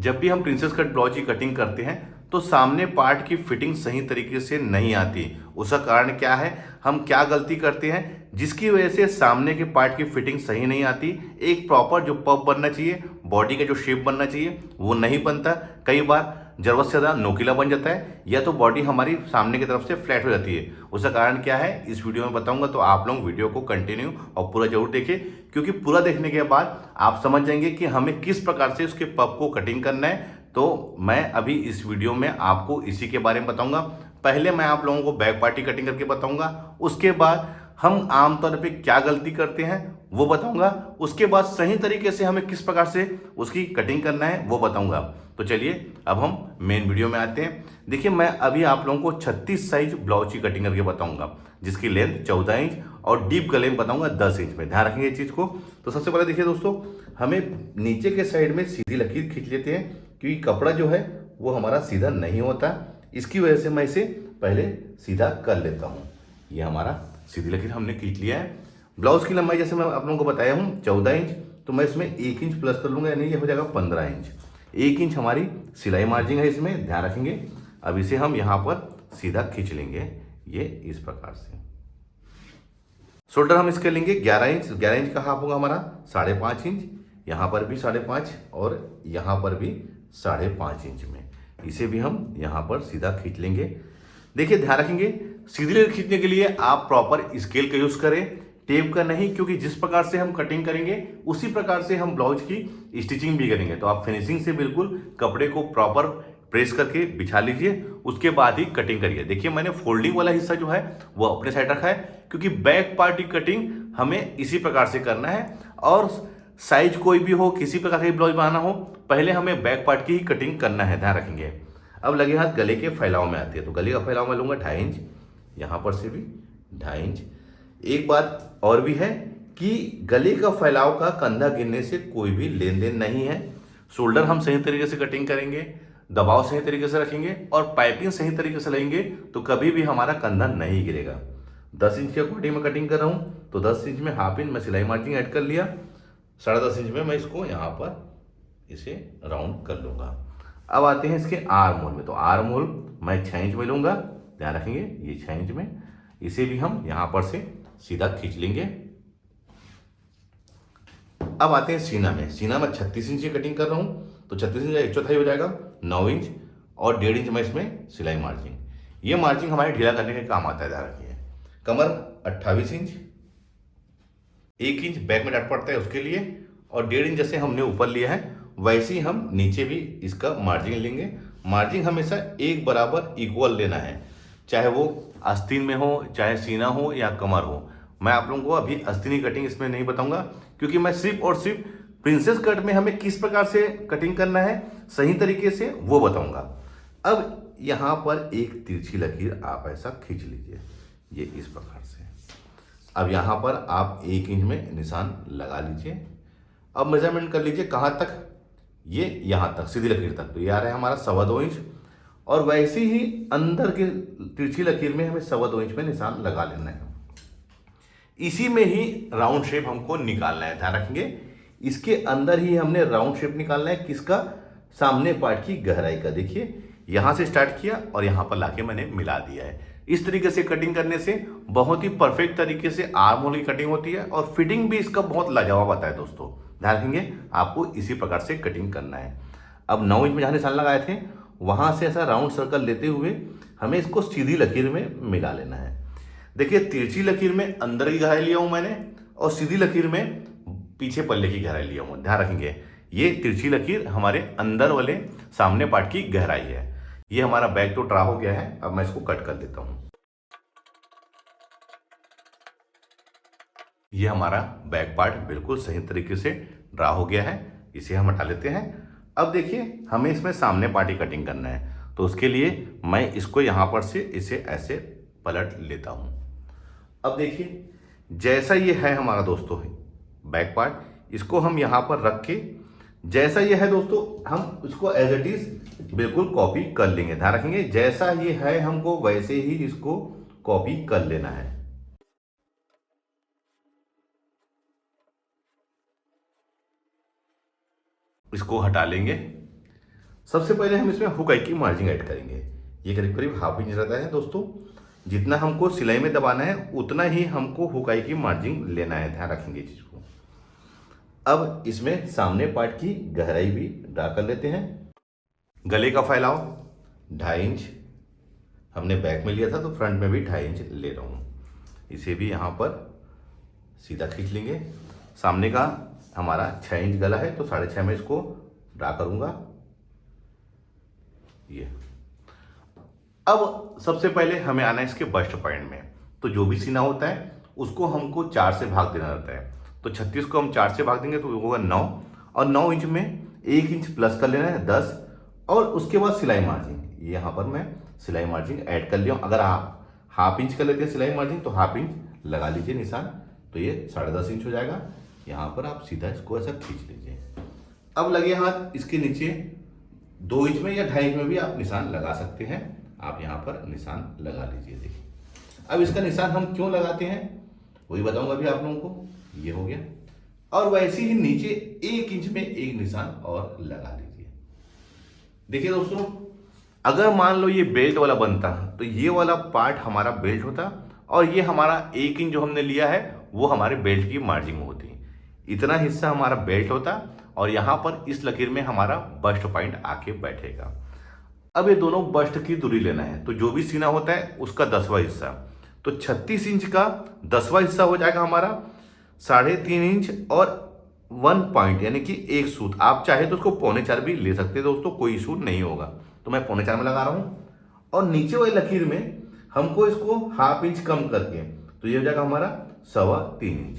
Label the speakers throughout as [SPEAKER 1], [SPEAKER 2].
[SPEAKER 1] जब भी हम प्रिंसेस कट ब्लाउज की कटिंग करते हैं तो सामने पार्ट की फिटिंग सही तरीके से नहीं आती। उसका कारण क्या है, हम क्या गलती करते हैं जिसकी वजह से सामने के पार्ट की फिटिंग सही नहीं आती। एक प्रॉपर जो पफ बनना चाहिए, बॉडी का जो शेप बनना चाहिए वो नहीं बनता। कई बार जरूरत से ज़्यादा नोकीला बन जाता है या तो बॉडी हमारी सामने की तरफ से फ्लैट हो जाती है। उसका कारण क्या है इस वीडियो में बताऊंगा, तो आप लोग वीडियो को कंटिन्यू और पूरा जरूर देखें, क्योंकि पूरा देखने के बाद आप समझ जाएंगे कि हमें किस प्रकार से उसके पफ को कटिंग करना है। तो मैं अभी इस वीडियो में आपको इसी के बारे में बताऊंगा। पहले मैं आप लोगों को बैक पार्टी कटिंग करके बताऊंगा, उसके बाद हम आमतौर पे क्या गलती करते हैं वो बताऊंगा, उसके बाद सही तरीके से हमें किस प्रकार से उसकी कटिंग करना है वो बताऊंगा। तो चलिए अब हम मेन वीडियो में आते हैं। देखिए मैं अभी आप लोगों को 36 साइज ब्लाउज की कटिंग करके बताऊंगा, जिसकी लेंथ 14 इंच और डीप गले में बताऊंगा 10 इंच में। ध्यान रखेंगे इस चीज़ को। तो सबसे पहले देखिए दोस्तों, हमें नीचे के साइड में सीधी लकीर खींच लेते हैं, क्योंकि कपड़ा जो है वो हमारा सीधा नहीं होता। इसकी वजह से मैं इसे पहले सीधा कर लेता हूँ। ये हमारा सीधी लकीर हमने खींच लिया है। ब्लाउज की लंबाई जैसे मैं आप लोगों को बताया हूँ 14 इंच, तो मैं इसमें 1 इंच प्लस कर लूँगा, यानी ये हो जाएगा 15 इंच। 1 इंच हमारी सिलाई मार्जिन है, इसमें ध्यान रखेंगे। अब इसे हम यहाँ पर सीधा खींच लेंगे, ये इस प्रकार से। शोल्डर हम इसके लेंगे 11 इंच। 11 इंच का हाफ होगा हमारा 5.5 इंच, यहाँ पर भी 5.5 और यहाँ पर भी 5.5 इंच में। इसे भी हम यहाँ पर सीधा खींच लेंगे। देखिए ध्यान रखेंगे, सीधी लाइन खींचने के लिए आप प्रॉपर स्केल का यूज करें, टेप का नहीं, क्योंकि जिस प्रकार से हम कटिंग करेंगे उसी प्रकार से हम ब्लाउज की स्टिचिंग भी करेंगे। तो आप फिनिशिंग से बिल्कुल कपड़े को प्रॉपर प्रेस करके बिछा लीजिए, उसके बाद ही कटिंग करिए। देखिए मैंने फोल्डिंग वाला हिस्सा जो है वो अपने साइड रखा है, क्योंकि बैक पार्ट की कटिंग हमें इसी प्रकार से करना है। और साइज कोई भी हो, किसी प्रकार का ब्लाउज बनाना हो, पहले हमें बैक पार्ट की ही कटिंग करना है, ध्यान रखेंगे। अब लगे हाथ गले के फैलाव में आती है, तो गले का फैलाव मैं लूंगा 2.5 इंच, यहाँ पर से भी 2.5 इंच। एक बात और भी है कि गले का फैलाव का कंधा गिरने से कोई भी लेन देन नहीं है। शोल्डर हम सही तरीके से कटिंग करेंगे, दबाव सही तरीके से रखेंगे और पाइपिंग सही तरीके से लेंगे तो कभी भी हमारा कंधा नहीं गिरेगा। 10 इंच के अकॉर्डिंग में कटिंग कर रहा हूँ, तो 10 इंच में हाफ इंच मैं सिलाई मार्जिन ऐड कर लिया। 10.5 इंच में मैं इसको यहाँ पर इसे राउंड कर लूँगा। अब आते हैं इसके आर्म होल में, तो आर्म होल मैं 6 इंच में लूँगा, ध्यान रखेंगे ये 6 इंच में। इसे भी हम यहाँ पर से सीधा खींच लेंगे। अब आते हैं सीना में। सीना में 36 इंच की कटिंग कर रहा हूँ, तो 36 इंच 1/4 हो जाएगा 9 इंच और 1.5 इंच में इसमें सिलाई मार्जिन। ये मार्जिन हमारे ढीला करने के काम आता है, ध्यान रखिए। कमर 28 इंच, 1 इंच बैक में डाट पड़ता है उसके लिए, और 1.5 इंच जैसे हमने ऊपर लिया है वैसे ही हम नीचे भी इसका मार्जिन लेंगे। मार्जिन हमेशा एक बराबर इक्वल लेना है, चाहे वो आस्तीन में हो, चाहे सीना हो या कमर हो। मैं आप लोगों को अभी आस्तीनी कटिंग इसमें नहीं बताऊंगा, क्योंकि मैं सिर्फ और सिर्फ प्रिंसेस कट में हमें किस प्रकार से कटिंग करना है सही तरीके से वो बताऊंगा। अब यहाँ पर एक तिरछी लकीर आप ऐसा खींच लीजिए, ये इस प्रकार से। अब यहाँ पर आप 1 इंच में निशान लगा लीजिए। अब मेजरमेंट कर लीजिए कहाँ तक, ये यहाँ तक सीधी लकीर तक, तो ये आ रहा है हमारा 2.25 इंच। और वैसे ही अंदर के तिरछी लकीर में हमें 2.25 इंच में निशान लगा लेना है। इसी में ही राउंड शेप हमको निकालना है, ध्यान रखेंगे। इसके अंदर ही हमने राउंड शेप निकालना है, किसका, सामने पार्ट की गहराई का। देखिए यहां से स्टार्ट किया और यहां पर लाके मैंने मिला दिया है। इस तरीके से कटिंग करने से बहुत ही परफेक्ट तरीके से आर्म होल की कटिंग होती है और फिटिंग भी इसका बहुत लाजवाब आता है दोस्तों। ध्यान रखेंगे आपको इसी प्रकार से कटिंग करना है। अब 9 इंच में जहाँ निशान लगाए थे वहां से ऐसा राउंड सर्कल लेते हुए हमें इसको सीधी लकीर में मिला लेना है। देखिए तिरछी लकीर में अंदर की गहराई लिया हूं मैंने और सीधी लकीर में पीछे पल्ले की गहराई लिया हूं। ध्यान रखेंगे ये तिरछी लकीर हमारे अंदर वाले सामने पार्ट की गहराई है। ये हमारा बैक तो ड्रा हो गया है, अब मैं इसको कट कर देता हूं। ये हमारा बैक पार्ट बिल्कुल सही तरीके से ड्रा हो गया है, इसे हम हटा लेते हैं। अब देखिए हमें इसमें सामने पार्ट की कटिंग करना है, तो उसके लिए मैं इसको यहां पर से इसे ऐसे पलट लेता हूं। अब देखिए जैसा ये है हमारा दोस्तों बैक पार्ट, इसको हम यहाँ पर रख के जैसा ये है दोस्तों हम इसको एज इट इज बिल्कुल कॉपी कर लेंगे। ध्यान रखेंगे जैसा ये है हमको वैसे ही इसको कॉपी कर लेना है। इसको हटा लेंगे। सबसे पहले हम इसमें हुक आई की मार्जिन ऐड करेंगे। ये करीब करीब ½ इंच रहता है दोस्तों। जितना हमको सिलाई में दबाना है उतना ही हमको हुक आई की मार्जिन लेना है, ध्यान रखेंगे इस चीज़ को। अब इसमें सामने पार्ट की गहराई भी ड्रा कर लेते हैं। गले का फैलाव 2.5 इंच हमने बैक में लिया था, तो फ्रंट में भी 2.5 इंच ले रहा हूँ। इसे भी यहाँ पर सीधा खींच लेंगे। सामने का हमारा 6 इंच गला है, तो 6.5 में इसको ड्रा करूँगा। ये अब सबसे पहले हमें आना है इसके बस्ट पॉइंट में। तो जो भी सीना होता है उसको हमको 4 से भाग देना रहता है। तो 36 को हम 4 से भाग देंगे तो होगा 9, और 9 इंच में 1 इंच प्लस कर लेना है 10, और उसके बाद सिलाई मार्जिन। ये यहाँ पर मैं सिलाई मार्जिन ऐड कर लिया हूँ। अगर आप ½ इंच कर लेते हैं सिलाई मार्जिन तो ½ इंच लगा लीजिए निशान, तो ये 10.5 इंच हो जाएगा। यहाँ पर आप सीधा इसको ऐसा खींच लीजिए। अब लगे हाथ इसके नीचे 2 इंच में या 2.5 इंच में भी आप निशान लगा सकते हैं। आप यहाँ पर निशान लगा लीजिए। देखिए अब इसका निशान हम क्यों लगाते हैं वही बताऊंगा अभी आप लोगों को। ये हो गया, और वैसे ही नीचे 1 इंच में एक निशान और लगा लीजिए। देखिए दोस्तों, अगर मान लो ये बेल्ट वाला बनता तो ये वाला पार्ट हमारा बेल्ट होता, और ये हमारा 1 इंच जो हमने लिया है वो हमारे बेल्ट की मार्जिन होती। इतना हिस्सा हमारा बेल्ट होता, और यहाँ पर इस लकीर में हमारा बस्ट पॉइंट आके बैठेगा। अब ये दोनों बस्ट की दूरी लेना है, तो जो भी सीना होता है उसका 10वां हिस्सा, तो 36 इंच का 10वां हिस्सा हो जाएगा हमारा 3.5 इंच और 1 पॉइंट, यानी कि 1 सूत। आप चाहे तो उसको 3.25 भी ले सकते हैं दोस्तों, कोई इशू नहीं होगा। तो मैं 3.25 में लगा रहा हूँ, और नीचे वाली लकीर में हमको इसको ½ इंच कम करके, तो ये हो जाएगा हमारा 3.25 इंच।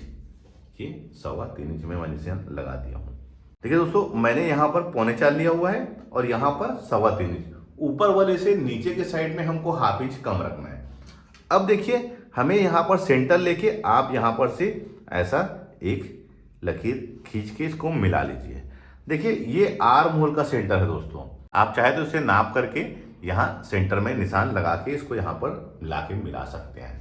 [SPEAKER 1] ये 3.25 इंच में मैंने इसे लगा दिया हूँ। देखिए दोस्तों, मैंने यहाँ पर 3.25 लिया हुआ है, और यहाँ पर 3.25 इंच। ऊपर वाले से नीचे के साइड में हमको ½ इंच कम रखना है। अब देखिए हमें यहाँ पर सेंटर लेके आप यहाँ पर से ऐसा एक लकीर खींच के इसको मिला लीजिए। देखिए ये आर्म होल का सेंटर है दोस्तों। आप चाहे तो इसे नाप करके यहाँ सेंटर में निशान लगा के इसको यहाँ पर मिला के मिला सकते हैं।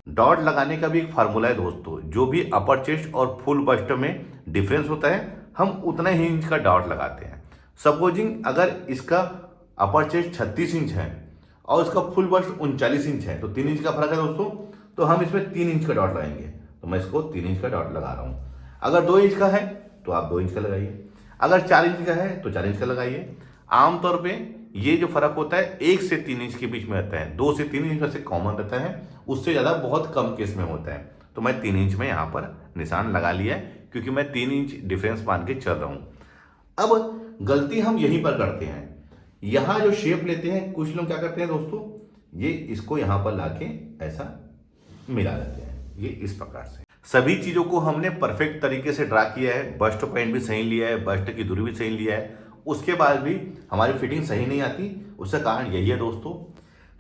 [SPEAKER 1] डॉट लगाने का भी एक फार्मूला है दोस्तों। जो भी अपर चेस्ट और फुल बस्ट में डिफरेंस होता है हम उतना ही इंच का डॉट लगाते हैं। सपोजिंग अगर इसका अपर चेस्ट 36 इंच है और इसका फुल बस्ट 39 इंच है, तो 3 इंच का फर्क है दोस्तों, तो हम इसमें 3 इंच का डॉट लगाएंगे। तो मैं इसको 3 इंच का डॉट लगा रहा हूँ। अगर 2 इंच का है तो आप 2 इंच का लगाइए, अगर 4 इंच का है तो 4 इंच का लगाइए। आमतौर पे ये जो फर्क होता है 1 से 3 इंच के बीच में रहता है, 2 से 3 इंच में से कॉमन रहता है, उससे ज़्यादा बहुत कम केस में होता है। तो मैं 3 इंच में यहाँ पर निशान लगा लिया है, क्योंकि मैं 3 इंच डिफरेंस मान के चल रहा हूँ। अब गलती हम यहीं पर करते हैं, यहाँ जो शेप लेते हैं कुछ लोग क्या करते हैं दोस्तों, ये इसको यहाँ पर लाके ऐसा मिला देते हैं। ये इस प्रकार से सभी चीज़ों को हमने परफेक्ट तरीके से ड्रा किया है। बस्ट पॉइंट भी सही लिया है, बस्ट की दूरी भी सही लिया है, उसके बाद भी हमारी फिटिंग सही नहीं आती। उसका कारण यही है दोस्तों,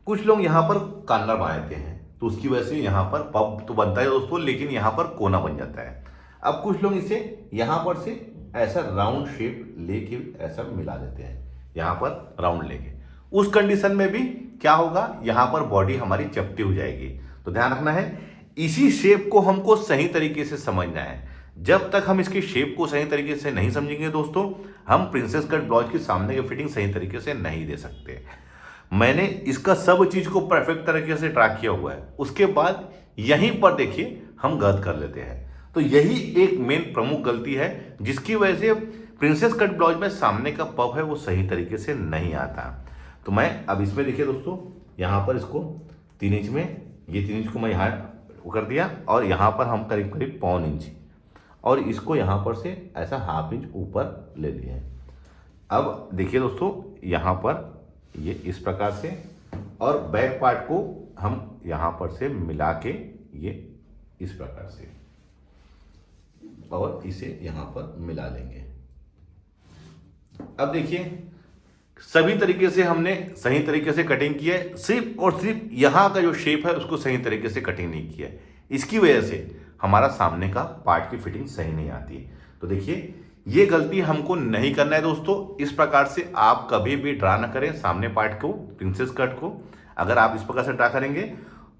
[SPEAKER 1] कुछ लोग यहाँ पर कॉर्नर बनाते हैं, तो उसकी वजह से यहाँ पर पब तो बनता है दोस्तों, लेकिन यहाँ पर कोना बन जाता है। अब कुछ लोग इसे यहाँ पर से ऐसा राउंड शेप लेके ऐसा मिला देते हैं, यहाँ पर राउंड लेके। उस कंडीशन में भी क्या होगा, यहाँ पर बॉडी हमारी चपटी हो जाएगी। तो ध्यान रखना है, इसी शेप को हमको सही तरीके से समझना है। जब तक हम इसकी शेप को सही तरीके से नहीं समझेंगे दोस्तों, हम प्रिंसेस कट ब्लाउज की सामने की फिटिंग सही तरीके से नहीं दे सकते। मैंने इसका सब चीज को परफेक्ट तरीके से ट्रैक किया हुआ है, उसके बाद यहीं पर देखिए हम गलत कर लेते हैं। तो यही एक मेन प्रमुख गलती है जिसकी वजह से प्रिंसेस कट ब्लाउज में सामने का पफ है वो सही तरीके से नहीं आता। तो मैं अब इसमें देखिए दोस्तों, यहाँ पर इसको 3 इंच में, ये 3 इंच को मैं यहाँ कर दिया, और यहाँ पर हम करीब करीब 1.25 इंच, और इसको यहाँ पर से ऐसा ½ इंच ऊपर ले लिए हैं। अब देखिए दोस्तों, यहाँ पर ये इस प्रकार से, और बैक पार्ट को हम यहाँ पर से मिला के ये इस प्रकार से, और इसे यहाँ पर मिला लेंगे। अब देखिए सभी तरीके से हमने सही तरीके से कटिंग की है, सिर्फ और सिर्फ यहाँ का जो शेप है उसको सही तरीके से कटिंग नहीं किया है। इसकी वजह से हमारा सामने का पार्ट की फिटिंग सही नहीं आती। तो देखिए ये गलती हमको नहीं करना है दोस्तों। इस प्रकार से आप कभी भी ड्रा ना करें सामने पार्ट को, प्रिंसेस कट को। अगर आप इस प्रकार से ड्रा करेंगे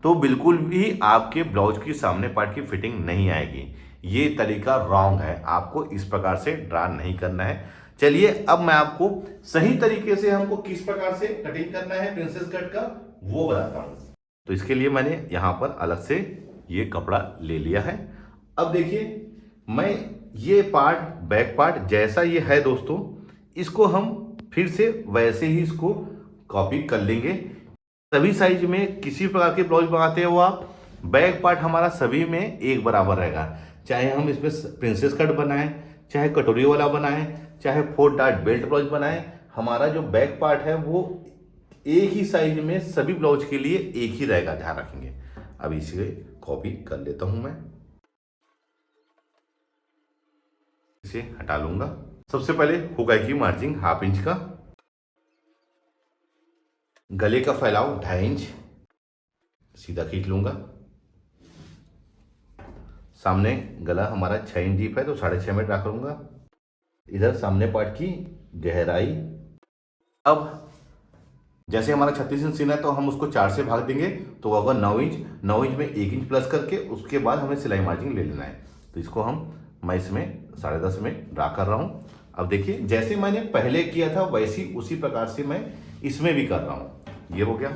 [SPEAKER 1] तो बिल्कुल भी आपके ब्लाउज की सामने पार्ट की फिटिंग नहीं आएगी। ये तरीका रॉन्ग है, आपको इस प्रकार से ड्रा नहीं करना है। चलिए अब मैं आपको सही तरीके से हमको किस प्रकार से कटिंग करना है प्रिंसेस कट का वो बताता हूँ। तो इसके लिए मैंने यहाँ पर अलग से ये कपड़ा ले लिया है। अब देखिए मैं ये पार्ट बैक पार्ट जैसा ये है दोस्तों, इसको हम फिर से वैसे ही इसको कॉपी कर लेंगे। सभी साइज में किसी प्रकार के ब्लाउज बनाते हो आप, बैक पार्ट हमारा सभी में एक बराबर रहेगा। चाहे हम इसमें प्रिंसेस कट बनाएं, चाहे कटोरी वाला बनाएं, चाहे 4 डार्ट बेल्ट ब्लाउज बनाएं, हमारा जो बैक पार्ट है वो एक ही साइज में सभी ब्लाउज के लिए एक ही रहेगा, ध्यान रखेंगे। अब इसे कॉपी कर लेता हूं मैं, इसे हटा लूंगा। सबसे पहले हुक की मार्जिंग 1/2 इंच का, गले का फैलाव 2.5 इंच सीधा खींच लूंगा। सामने गला हमारा 6 इंच डीप है तो 6.5 में रख लूंगा। इधर सामने पार्ट की गहराई, अब जैसे हमारा 36 इंच सीना है तो हम उसको 4 से भाग देंगे तो होगा 9 इंच। 9 इंच में 1 इंच प्लस करके उसके बाद हमें सिलाई मार्जिन ले लेना है। तो इसको मैं इसमें 10.5 में ड्रा कर रहा हूँ। अब देखिए जैसे मैंने पहले किया था वैसी उसी प्रकार से मैं इसमें भी कर रहा हूँ। ये हो गया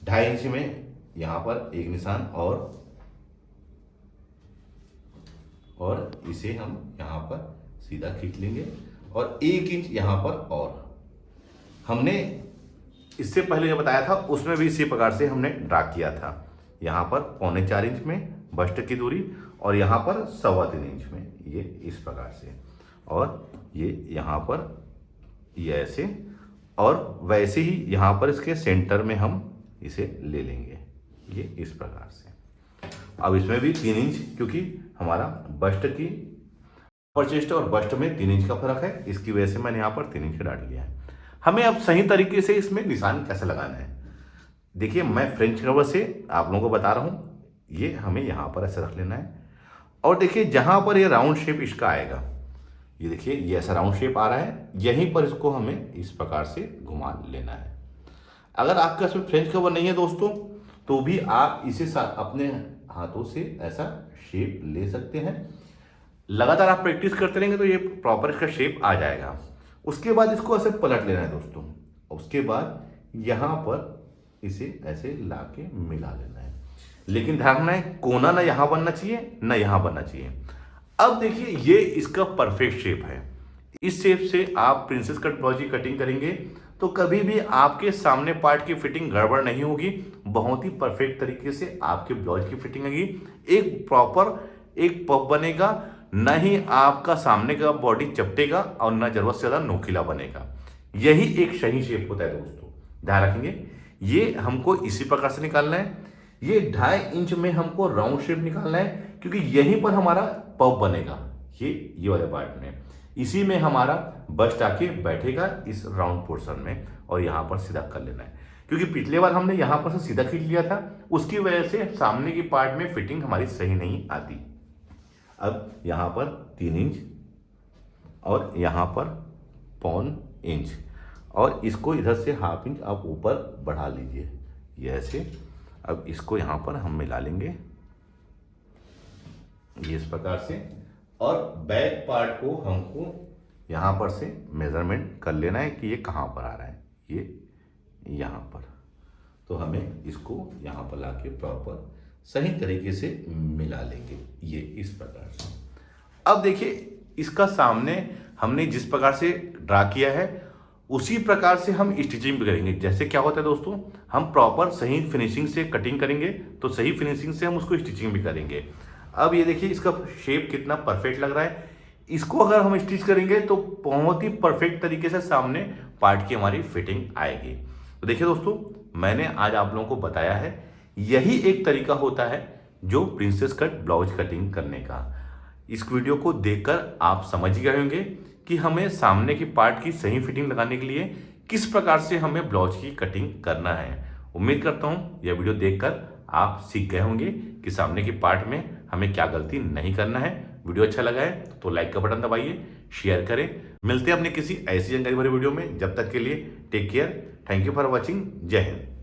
[SPEAKER 1] 2.5 इंच में यहाँ पर एक निशान और इसे हम यहाँ पर सीधा खींच लेंगे और 1 इंच यहाँ पर। और हमने इससे पहले जो बताया था उसमें भी इसी प्रकार से हमने ड्रा किया था। यहाँ पर 3.25 इंच में बस्ट की दूरी और यहाँ पर 3.25 इंच में, ये इस प्रकार से, और ये यहाँ पर ये ऐसे, और वैसे ही यहाँ पर इसके सेंटर में हम इसे ले लेंगे, ये इस प्रकार से। अब इसमें भी 3 इंच, क्योंकि हमारा बस्ट की अपर चेस्ट और बस्ट में 3 इंच का फर्क है, इसकी वजह से मैंने यहाँ पर 3 इंच का डाल लिया है। हमें अब सही तरीके से इसमें निशान कैसे लगाना है, देखिए मैं फ्रेंच रबर से आप लोगों को बता रहा हूँ। ये हमें यहाँ पर ऐसे रख लेना है और देखिए जहाँ पर ये राउंड शेप इसका आएगा, ये देखिए ये ऐसा राउंड शेप आ रहा है, यहीं पर इसको हमें इस प्रकार से घुमा लेना है। अगर आपका इसमें फ्रेंच कवर नहीं है दोस्तों तो भी आप इसे अपने हाथों से ऐसा शेप ले सकते हैं। लगातार आप प्रैक्टिस करते रहेंगे तो ये प्रॉपर इसका शेप आ जाएगा। उसके बाद इसको ऐसे पलट लेना है दोस्तों, उसके बाद यहाँ पर इसे ऐसे लाके मिला लेना है। लेकिन ध्यान रखना है कोना ना यहाँ बनना चाहिए ना यहाँ बनना चाहिए। अब देखिए ये इसका परफेक्ट शेप है। इस शेप से आप प्रिंसेस कट ब्लाउज की कटिंग करेंगे तो कभी भी आपके सामने पार्ट की फिटिंग गड़बड़ नहीं होगी, बहुत ही परफेक्ट तरीके से आपके ब्लाउज की फिटिंग होगी। एक प्रॉपर एक पफ बनेगा, न ही आपका सामने का बॉडी चपटेगा और न जरूरत से ज्यादा नोकीला बनेगा। यही एक सही शेप होता है दोस्तों, ध्यान रखेंगे। ये हमको इसी प्रकार से निकालना है। ये 2.5 इंच में हमको राउंड शेप निकालना है, क्योंकि यहीं पर हमारा पफ बनेगा, ये वाले पार्ट में। इसी में हमारा बस्ट आके बैठेगा इस राउंड पोर्शन में, और यहाँ पर सीधा कर लेना है। क्योंकि पिछले बार हमने यहाँ पर से सीधा खींच लिया था, उसकी वजह से सामने की पार्ट में फिटिंग हमारी सही नहीं आती। अब यहाँ पर 3 इंच और यहाँ पर 1.25 इंच, और इसको इधर से 1/2 इंच आप ऊपर बढ़ा लीजिए, ये ऐसे। अब इसको यहाँ पर हम मिला लेंगे ये इस प्रकार से, और बैक पार्ट को हमको यहाँ पर से मेजरमेंट कर लेना है कि ये कहाँ पर आ रहा है, ये यहाँ पर। तो हमें इसको यहाँ पर लाके प्रॉपर सही तरीके से मिला लेंगे, ये इस प्रकार से। अब देखिए इसका सामने हमने जिस प्रकार से ड्रा किया है उसी प्रकार से हम स्टिचिंग भी करेंगे। जैसे क्या होता है दोस्तों, हम प्रॉपर सही फिनिशिंग से कटिंग करेंगे तो सही फिनिशिंग से हम उसको स्टिचिंग भी करेंगे। अब ये देखिए इसका शेप कितना परफेक्ट लग रहा है। इसको अगर हम स्टिच करेंगे तो बहुत ही परफेक्ट तरीके से सामने पार्ट की हमारी फिटिंग आएगी। तो देखिए दोस्तों, मैंने आज आप लोगों को बताया है यही एक तरीका होता है जो प्रिंसेस कट ब्लाउज कटिंग करने का। इस वीडियो को देखकर आप समझ गए होंगे कि हमें सामने की पार्ट की सही फिटिंग लगाने के लिए किस प्रकार से हमें ब्लाउज की कटिंग करना है। उम्मीद करता हूँ यह वीडियो देखकर आप सीख गए होंगे कि सामने की पार्ट में हमें क्या गलती नहीं करना है। वीडियो अच्छा लगा है तो लाइक का बटन दबाइए, शेयर करें। मिलते हैं अपने किसी ऐसी जानकारी भरे वीडियो में। जब तक के लिए take care, thank you for watching, Jai Hind.